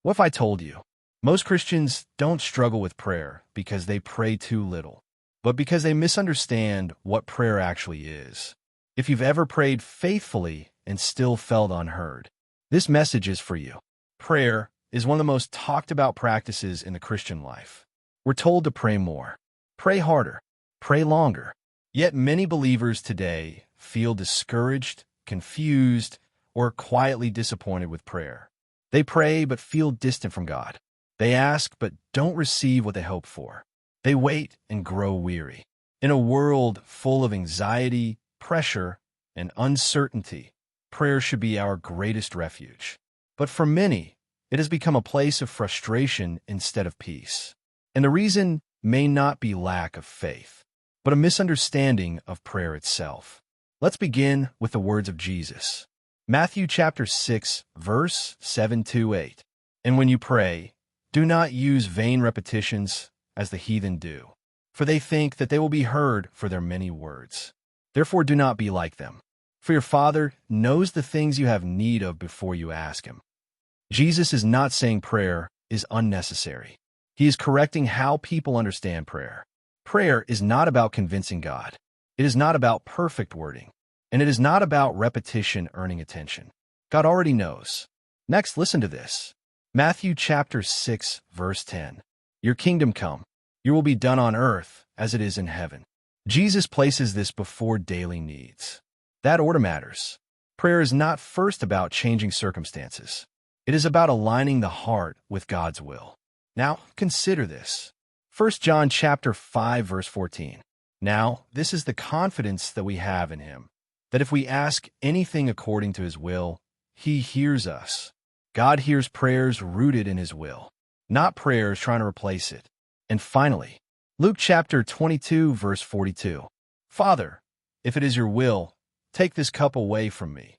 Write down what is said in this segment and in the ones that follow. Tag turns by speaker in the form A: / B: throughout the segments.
A: What if I told you? Most Christians don't struggle with prayer because they pray too little, but because they misunderstand what prayer actually is. If you've ever prayed faithfully and still felt unheard, this message is for you. Prayer is one of the most talked about practices in the Christian life. We're told to pray more, pray harder, pray longer. Yet many believers today feel discouraged, confused, or quietly disappointed with prayer. They pray but feel distant from God. They ask but don't receive what they hope for. They wait and grow weary. In a world full of anxiety, pressure, and uncertainty, prayer should be our greatest refuge. But for many, it has become a place of frustration instead of peace. And the reason may not be lack of faith, but a misunderstanding of prayer itself. Let's begin with the words of Jesus. Matthew chapter 6, verse 7-8. And when you pray, do not use vain repetitions as the heathen do, for they think that they will be heard for their many words. Therefore do not be like them, for your Father knows the things you have need of before you ask Him. Jesus is not saying prayer is unnecessary. He is correcting how people understand prayer. Prayer is not about convincing God. It is not about perfect wording. And it is not about repetition earning attention. God already knows. Next, listen to this. Matthew chapter 6, verse 10. Your kingdom come. Your will be done on earth as it is in heaven. Jesus places this before daily needs. That order matters. Prayer is not first about changing circumstances. It is about aligning the heart with God's will. Now, consider this. 1 John chapter 5, verse 14. Now, this is the confidence that we have in Him, that if we ask anything according to His will, He hears us. God hears prayers rooted in His will, not prayers trying to replace it. And finally, Luke chapter 22, verse 42. Father, if it is your will, take this cup away from me.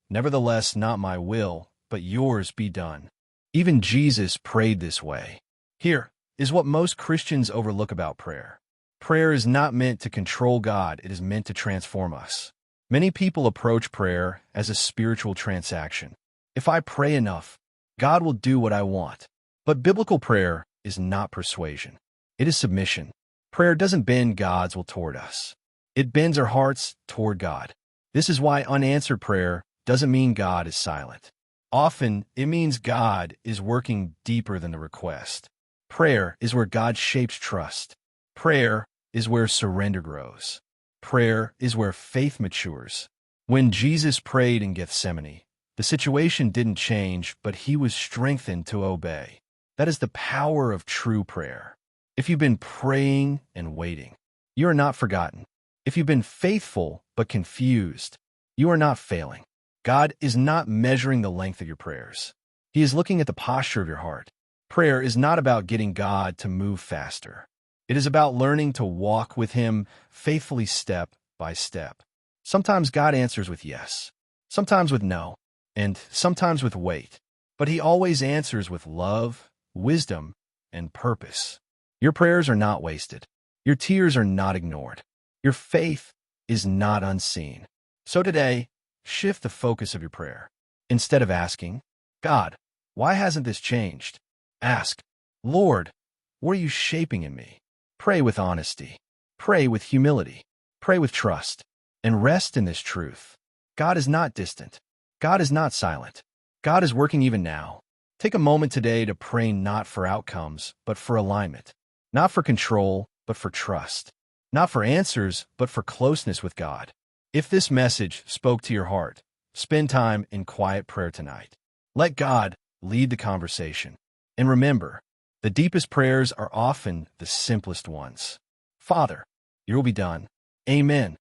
A: Nevertheless, not my will, but yours be done. Even Jesus prayed this way. Here is what most Christians overlook about prayer. Prayer is not meant to control God, it is meant to transform us. Many people approach prayer as a spiritual transaction. If I pray enough, God will do what I want. But biblical prayer is not persuasion. It is submission. Prayer doesn't bend God's will toward us. It bends our hearts toward God. This is why unanswered prayer doesn't mean God is silent. Often, it means God is working deeper than the request. Prayer is where God shapes trust. Prayer is where surrender grows. Prayer is where faith matures. When Jesus prayed in Gethsemane, the situation didn't change, but He was strengthened to obey. That is the power of true prayer. If you've been praying and waiting, you are not forgotten. If you've been faithful but confused, you are not failing. God is not measuring the length of your prayers. He is looking at the posture of your heart. Prayer is not about getting God to move faster. It is about learning to walk with Him faithfully step by step. Sometimes God answers with yes, sometimes with no, and sometimes with wait. But He always answers with love, wisdom, and purpose. Your prayers are not wasted. Your tears are not ignored. Your faith is not unseen. So today, shift the focus of your prayer. Instead of asking, God, why hasn't this changed? Ask, Lord, what are you shaping in me? Pray with honesty. Pray with humility. Pray with trust. And rest in this truth. God is not distant. God is not silent. God is working even now. Take a moment today to pray not for outcomes, but for alignment. Not for control, but for trust. Not for answers, but for closeness with God. If this message spoke to your heart, spend time in quiet prayer tonight. Let God lead the conversation. And remember, the deepest prayers are often the simplest ones. Father, your will be done. Amen.